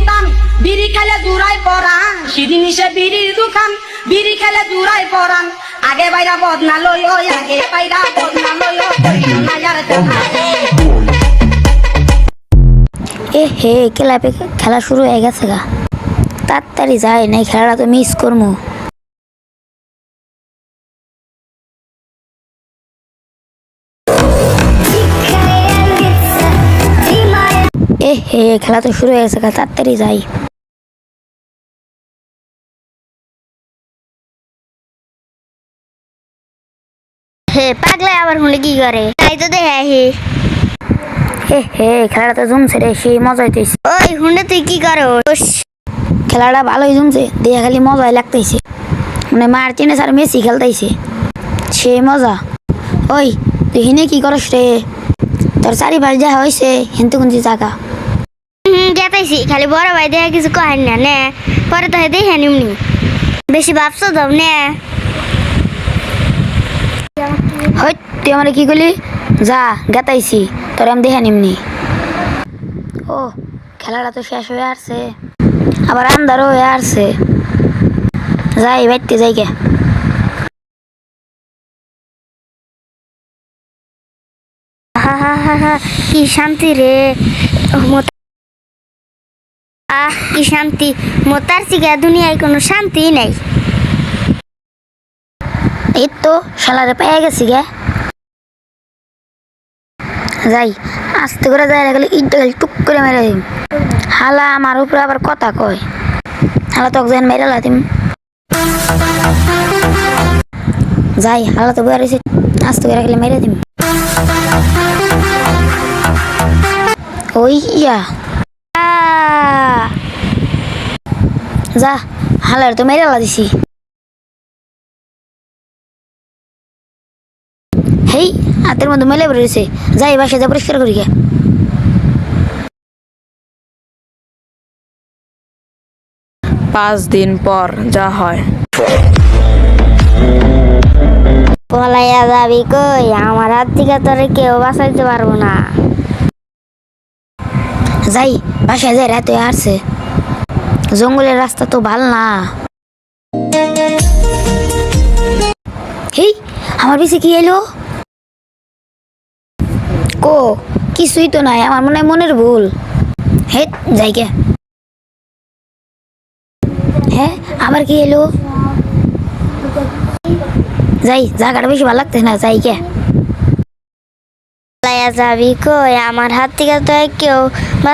দোকান বিড়ি খেলে জুড়াই পরান সেদিন সে বিড়ির দোকান বিড়ি খেলে জুড়াই পরান আগে বাইরা বদনা লই আগে বাইরা বদনা লই এ হে ক্লাবে খেলা শুরু হয়ে গেছে গা তাড়াতাড়ি যায় নাই খেলাটা তো মিস করবো এ হে খেলা তো শুরু হয়ে গেছে গা তাড়াতাড়ি যাই হে পাগলা আবার হলে কি করে তাই তো দেখে হে হে হে খেলাটা তো জমছে রে সেই মজা হইতেছে ওই হুন্ডে তুই কি করস খেলাটা ভালোই জমছে দিয়ে খালি মজাই লাগতেছে মানে মার্টিনেস আর মেসি খেলতেছে সেই মজা ওই তুই হিনে কি করস রে তোর চারিপাশ যা হয়েছে হিন্তু কুন্তি জায়গা গেতাইছি খালি বড় ভাই দেখে কিছু কহেন না নে পরে তো দেখে নিমনি বেশি ভাবছো তো নে হই তুই আমার কি করলি যা গেতাইছি তোর আমি দেখে নিমনি ও খেলাটা তো শেষ হয়ে আসছে আবার আন্দারও হয়ে আসছে যাই বাইতে যাই গে হা হা হা হা কি শান্তি রে আহ কি শান্তি মোতার চিকা দুনিয়ায় কোনো শান্তি নাই এই তো শালারে পেয়ে গেছি গে যাই আস্তে করে যাই গেলে ইটটা খালি টুক করে মেরে দিম হালা আমার উপরে আবার কথা কয় হালা তোকে যেন মেরে লাতিম যাই হালা তো বেরিয়েছে আস্তে করে গেলে মেরে দিম ওই ইয়া যা হালার তো মেরে দিছি হেই হাতের মধ্যে মেলে বেরিয়েছে যাই বাসায় যা পরিষ্কার করি গে 5 দিন পর যা হয় পলাইয়া যাবি কই আমার হাত থেকে তোরে কেউ বাঁচাইতে পারবো না যাই বাসায় যাই রাতে আসছে জঙ্গলের রাস্তা তো ভাল না হেই আমার বেশি কি এলো কো কিছুই তো নাই আমার মনে হয় মনের ভুল হে যাই গে হ্যাঁ আবার কি এলো যাই জায়গাটা বেশি ভালো লাগতেছে না যাই গে পলাইয়া যাবি কই আমার হাত থেকে তো কেউ